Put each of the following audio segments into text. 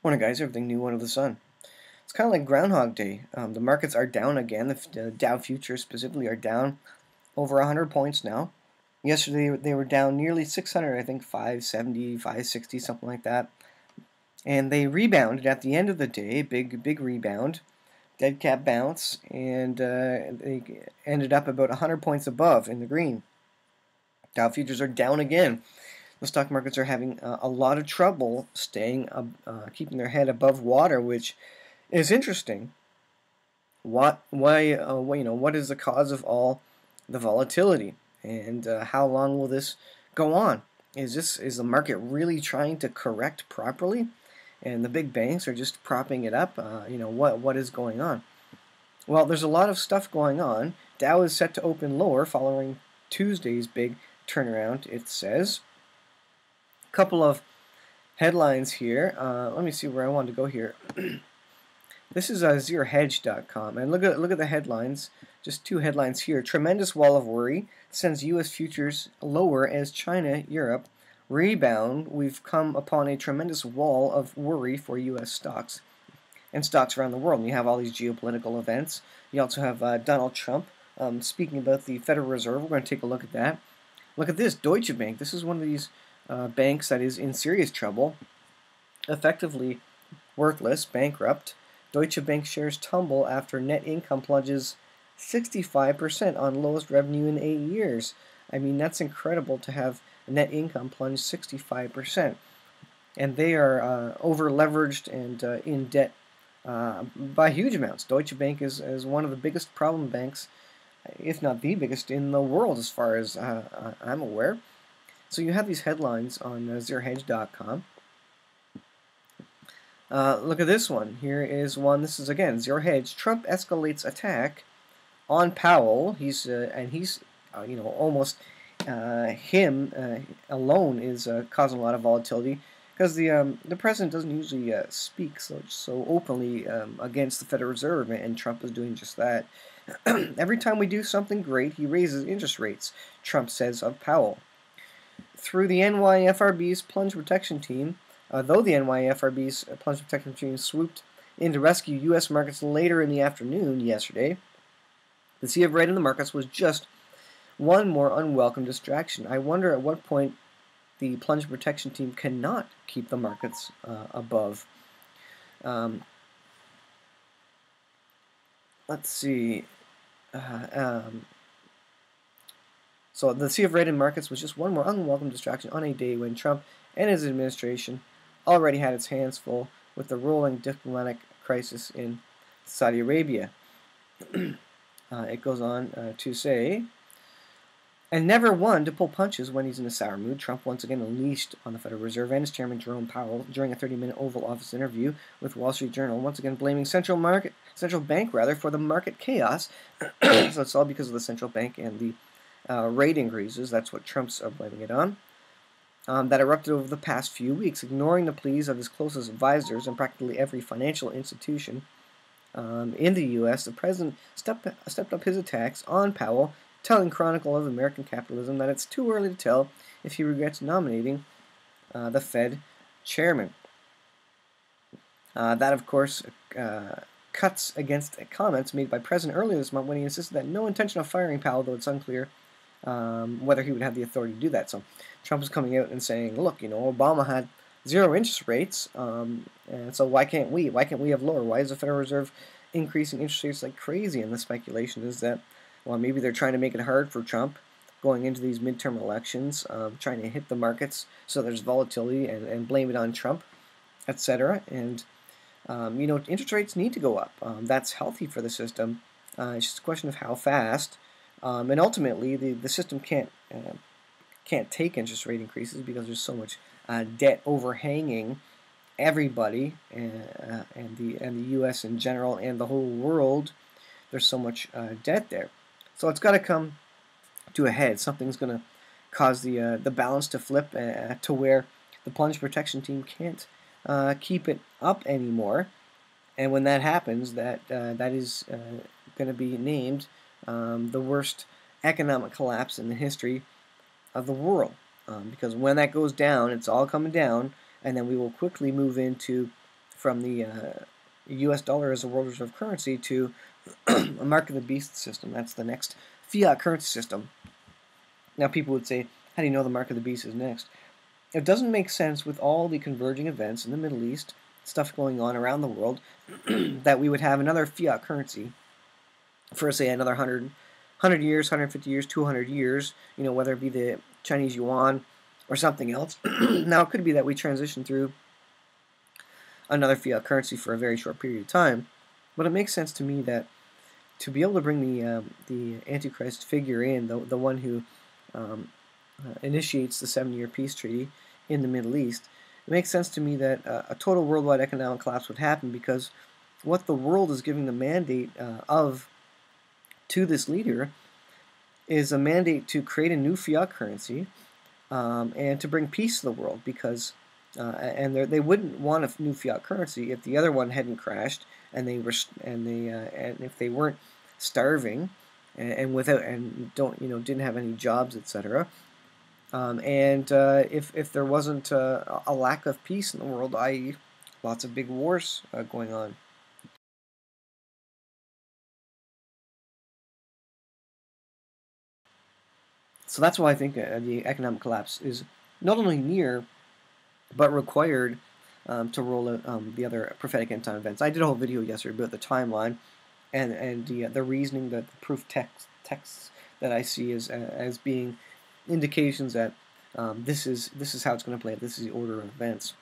Morning, guys. Everything new under the sun. It's kind of like Groundhog Day. The markets are down again. The Dow futures specifically are down over 100 points now. Yesterday they were down nearly 600, I think 570, 560, something like that. And they rebounded at the end of the day, big rebound, dead cat bounce, and they ended up about 100 points above in the green. Dow futures are down again. The stock markets are having a lot of trouble staying, keeping their head above water, which is interesting. What is the cause of all the volatility, and how long will this go on? Is the market really trying to correct properly, and the big banks are just propping it up? What is going on? Well, there's a lot of stuff going on. Dow is set to open lower following Tuesday's big turnaround, it says. A couple of headlines here. Let me see where I want to go here. This is zerohedge.com, and look at the headlines. Just two headlines here. Tremendous wall of worry sends U.S. futures lower as China, Europe rebound. We've come upon a tremendous wall of worry for U.S. stocks and stocks around the world. And you have all these geopolitical events. You also have Donald Trump speaking about the Federal Reserve. We're going to take a look at that. Look at this, Deutsche Bank. This is one of these banks that is in serious trouble, effectively worthless, bankrupt. Deutsche Bank shares tumble after net income plunges 65% on lowest revenue in 8 years. I mean, that's incredible to have net income plunge 65%. And they are over-leveraged and in debt by huge amounts. Deutsche Bank is one of the biggest problem banks, if not the biggest, in the world as far as I'm aware. So you have these headlines on zerohedge.com. Look at this one. Here is one. This is again Zero Hedge. Trump escalates attack on Powell. He's almost him alone is causing a lot of volatility because the president doesn't usually speak so openly against the Federal Reserve, and Trump is doing just that. Every time we do something great, he raises interest rates. Trump says of Powell. Through the NYFRB's plunge protection team. Though the NYFRB's plunge protection team swooped in to rescue U.S. markets later in the afternoon yesterday, the sea of red in the markets was just one more unwelcome distraction. I wonder at what point the plunge protection team cannot keep the markets above. Let's see. So the sea of red in markets was just one more unwelcome distraction on a day when Trump and his administration already had its hands full with the rolling diplomatic crisis in Saudi Arabia. It goes on to say, and never one to pull punches when he's in a sour mood. Trump once again unleashed on the Federal Reserve and its chairman Jerome Powell during a 30-minute Oval Office interview with Wall Street Journal, once again blaming central bank for the market chaos. So it's all because of the central bank and the rate increases. That's what Trump's blaming it on. That erupted over the past few weeks, ignoring the pleas of his closest advisors and practically every financial institution in the U.S. The president stepped up his attacks on Powell, telling Chronicle of American Capitalism that it's too early to tell if he regrets nominating the Fed chairman. That, of course, cuts against comments made by President earlier this month when he insisted that no intention of firing Powell, though it's unclear whether he would have the authority to do that. So Trump is coming out and saying, look, Obama had zero interest rates, and so why can't we? Why can't we have lower? Why is the Federal Reserve increasing interest rates like crazy? And the speculation is that, well, maybe they're trying to make it hard for Trump going into these midterm elections, trying to hit the markets so there's volatility and blame it on Trump, etc. And, interest rates need to go up. That's healthy for the system. It's just a question of how fast. And ultimately, the system can't take interest rate increases because there's so much debt overhanging everybody and the U.S. in general and the whole world. There's so much debt there, so it's got to come to a head. Something's going to cause the balance to flip to where the plunge protection team can't keep it up anymore. And when that happens, that is going to be named the worst economic collapse in the history of the world. Because when that goes down, it's all coming down, and then we will quickly move into from the U.S. dollar as a world reserve currency to a mark of the beast system. That's the next fiat currency system. Now, people would say, how do you know the mark of the beast is next? It doesn't make sense with all the converging events in the Middle East, stuff going on around the world, that we would have another fiat currency for, say, another 100 years, 150 years, 200 years, whether it be the Chinese yuan or something else. Now, it could be that we transition through another fiat currency for a very short period of time, but it makes sense to me that to be able to bring the Antichrist figure in, the one who initiates the 7-year peace treaty in the Middle East, it makes sense to me that a total worldwide economic collapse would happen, because what the world is giving the mandate to this leader is a mandate to create a new fiat currency and to bring peace to the world, because and they wouldn't want a new fiat currency if the other one hadn't crashed and if they weren't starving and didn't have any jobs, etc. If there wasn't a lack of peace in the world, i.e., lots of big wars going on. So that's why I think the economic collapse is not only near, but required to roll out the other prophetic end time events. I did a whole video yesterday about the timeline and the reasoning, that the proof texts that I see as being indications that this is how it's going to play out. This is the order of events.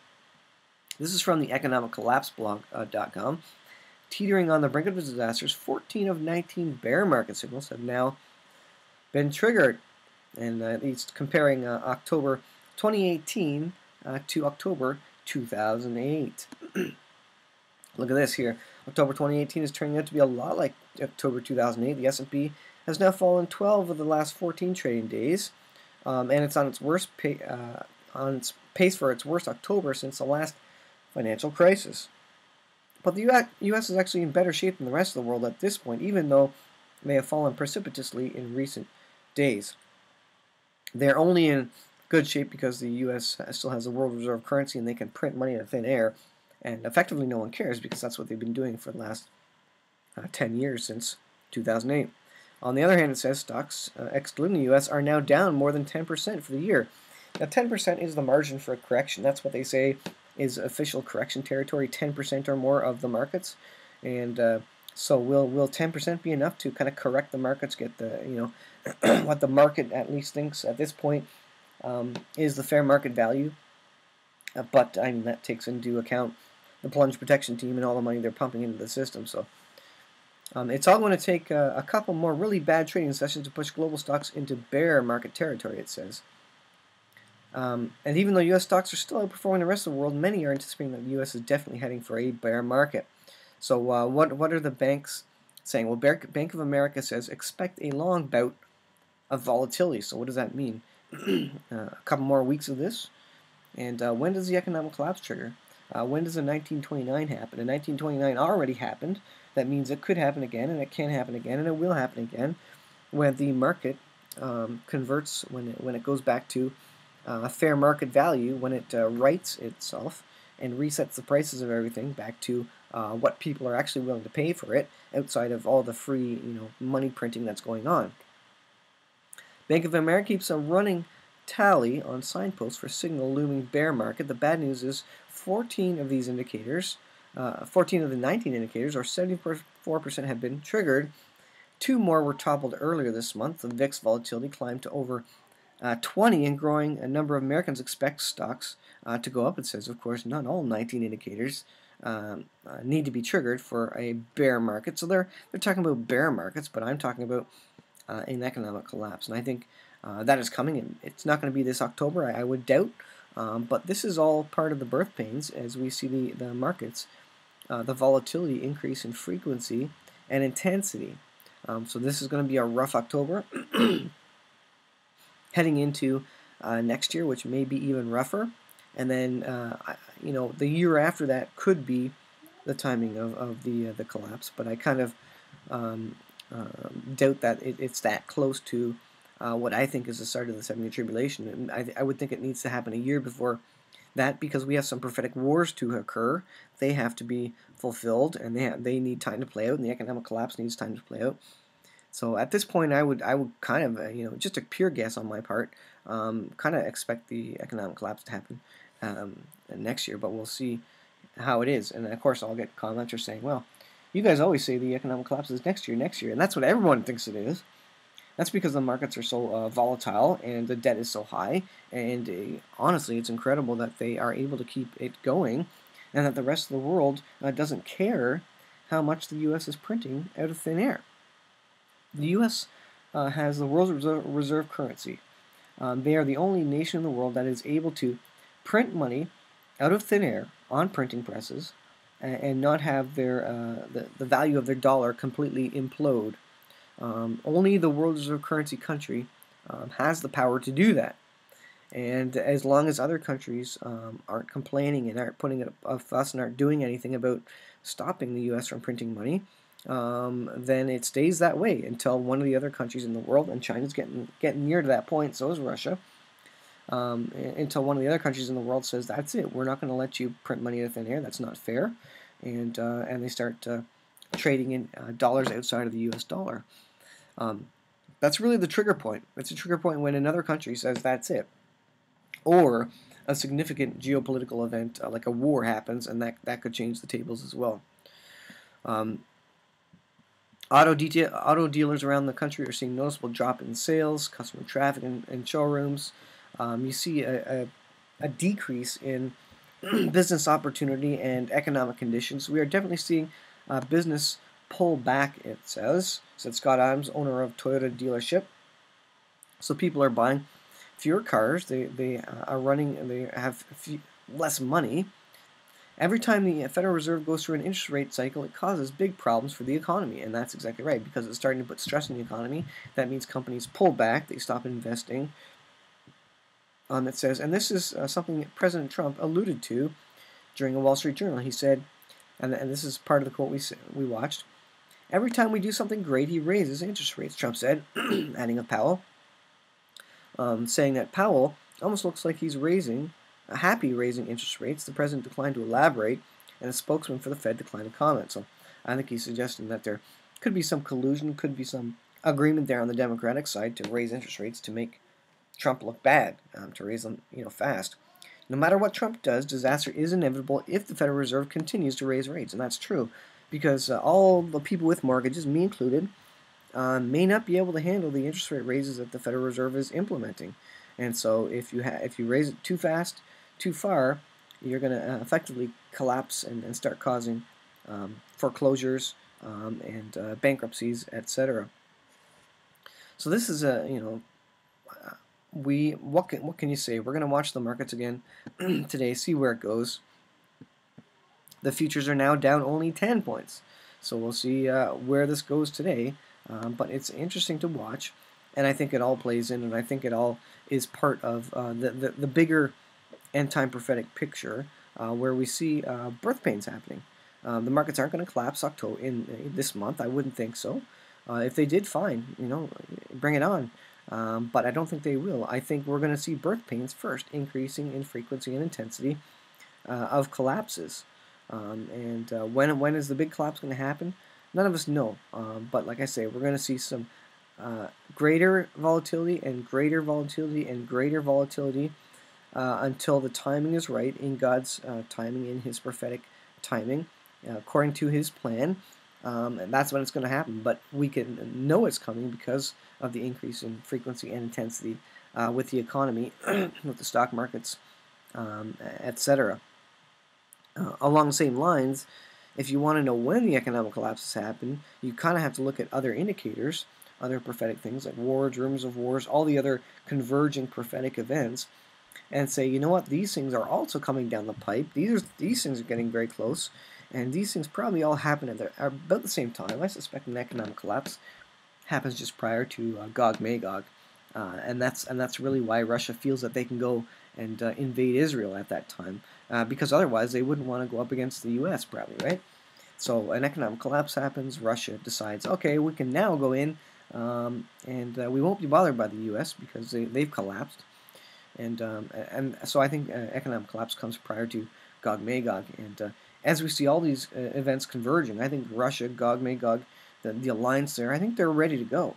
This is from the economiccollapseblog.com. Teetering on the brink of disasters, 14 of 19 bear market signals have now been triggered. And it's comparing October 2018 to October 2008. Look at this here. October 2018 is turning out to be a lot like October 2008. The S&P has now fallen 12 of the last 14 trading days, and it's on its worst on its pace for its worst October since the last financial crisis. But the U.S. is actually in better shape than the rest of the world at this point, even though they have fallen precipitously in recent days. They're only in good shape because the U.S. still has a world reserve currency and they can print money out of thin air, and effectively no one cares because that's what they've been doing for the last 10 years since 2008. On the other hand, it says stocks, excluding the U.S., are now down more than 10% for the year. Now, 10% is the margin for a correction. That's what they say is official correction territory, 10% or more of the markets. And so will 10% be enough to kind of correct the markets, get the, what the market at least thinks at this point is the fair market value? But I mean, that takes into account the plunge protection team and all the money they're pumping into the system. So it's all going to take a couple more really bad trading sessions to push global stocks into bear market territory, it says. And even though U.S. stocks are still outperforming the rest of the world, many are anticipating that the U.S. is definitely heading for a bear market. So what are the banks saying? Well, Bank of America says expect a long bout of volatility. So what does that mean? A couple more weeks of this? And when does the economic collapse trigger? When does the 1929 happen? And 1929 already happened. That means it could happen again, and it can happen again, and it will happen again when the market converts, when it goes back to fair market value, when it rights itself and resets the prices of everything back to what people are actually willing to pay for it, outside of all the free money printing that's going on. Bank of America keeps a running tally on signposts for signal looming bear market. The bad news is 14 of these indicators, 14 of the 19 indicators, or 74%, have been triggered. 2 more were toppled earlier this month. The VIX volatility climbed to over 20, and growing a number of Americans expect stocks to go up. It says, of course, not all 19 indicators need to be triggered for a bear market. So they're talking about bear markets, but I'm talking about an economic collapse. And I think that is coming, and it's not going to be this October, I would doubt. But this is all part of the birth pains as we see the markets, the volatility increase in frequency and intensity. So this is going to be a rough October. Heading into next year, which may be even rougher. And then, the year after that could be the timing of the collapse. But I kind of doubt that it's that close to what I think is the start of the 7-year tribulation. And I would think it needs to happen a year before That because we have some prophetic wars to occur, they have to be fulfilled, and they need time to play out, and the economic collapse needs time to play out. So at this point, I would kind of just a pure guess on my part, kind of expect the economic collapse to happen next year, but we'll see how it is. And of course, I'll get commenters saying, "Well, you guys always say the economic collapse is next year," and that's what everyone thinks it is. That's because the markets are so volatile and the debt is so high. And honestly, it's incredible that they are able to keep it going, and that the rest of the world doesn't care how much the U.S. is printing out of thin air. The U.S. Has the world's reserve currency. They are the only nation in the world that is able to print money out of thin air on printing presses and not have the value of their dollar completely implode. Only the world's reserve currency country has the power to do that. And as long as other countries aren't complaining and aren't putting up a fuss and aren't doing anything about stopping the U.S. from printing money, then it stays that way until one of the other countries in the world, and China's getting near to that point, so is Russia, until one of the other countries in the world says, that's it, we're not going to let you print money out of thin air, that's not fair, and they start trading in dollars outside of the U.S. dollar. That's really the trigger point. It's a trigger point when another country says that's it, or a significant geopolitical event like a war happens, and that could change the tables as well. Auto dealers around the country are seeing noticeable drop in sales, customer traffic in showrooms. You see a decrease in business opportunity and economic conditions. We are definitely seeing business pull back, it said Scott Adams, owner of Toyota dealership. So people are buying fewer cars, they are running, and they have less money. Every time the Federal Reserve goes through an interest rate cycle, it causes big problems for the economy, and that's exactly right, because it's starting to put stress on the economy. That means companies pull back, they stop investing. It says, and this is something that President Trump alluded to during a Wall Street Journal. He said, and this is part of the quote we watched, every time we do something great, he raises interest rates, Trump said, adding of Powell, saying that Powell almost looks like he's happy raising interest rates. The president declined to elaborate, and a spokesman for the Fed declined to comment. So I think he's suggesting that there could be some collusion, could be some agreement there on the Democratic side to raise interest rates to make Trump look bad, to raise them fast. No matter what Trump does, disaster is inevitable if the Federal Reserve continues to raise rates, and that's true, because all the people with mortgages, me included, may not be able to handle the interest rate raises that the Federal Reserve is implementing. And so if you raise it too fast, too far, you're going to effectively collapse and start causing foreclosures and bankruptcies, etc. So this is what can you say? We're going to watch the markets again today, see where it goes. The futures are now down only 10 points, so we'll see where this goes today. But it's interesting to watch, and I think it all plays in, and I think it all is part of the bigger end-time prophetic picture where we see birth pains happening. The markets aren't going to collapse in this month. I wouldn't think so. If they did, fine. Bring it on. But I don't think they will. I think we're going to see birth pains first, increasing in frequency and intensity of collapses. When is the big collapse going to happen? None of us know. But like I say, we're going to see some greater volatility and greater volatility and greater volatility until the timing is right in God's timing, in His prophetic timing, according to His plan. And that's when it's going to happen. But we can know it's coming because of the increase in frequency and intensity with the economy, with the stock markets, etc. Along the same lines, if you want to know when the economic collapses happen, you kind of have to look at other indicators, other prophetic things like wars, rumors of wars, all the other converging prophetic events, and say, you know what, these things are also coming down the pipe. These things are getting very close, and these things probably all happen at about the same time. I suspect an economic collapse happens just prior to Gog-Magog, and that's really why Russia feels that they can go and invade Israel at that time, because otherwise they wouldn't want to go up against the U.S. probably, right? So an economic collapse happens. Russia decides, okay, we can now go in, and we won't be bothered by the U.S. because they've collapsed. And so I think economic collapse comes prior to Gog Magog. And as we see all these events converging, I think Russia, Gog Magog, the alliance there, I think they're ready to go.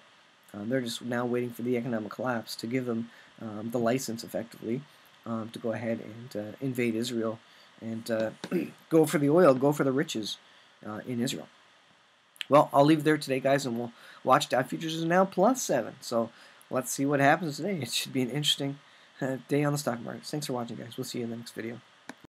They're just now waiting for the economic collapse to give them the license, effectively, to go ahead and invade Israel and go for the oil, go for the riches in Israel. Well, I'll leave it there today, guys, and we'll watch. Dow futures is now +7. So let's see what happens today. It should be an interesting day on the stock market. Thanks for watching, guys. We'll see you in the next video.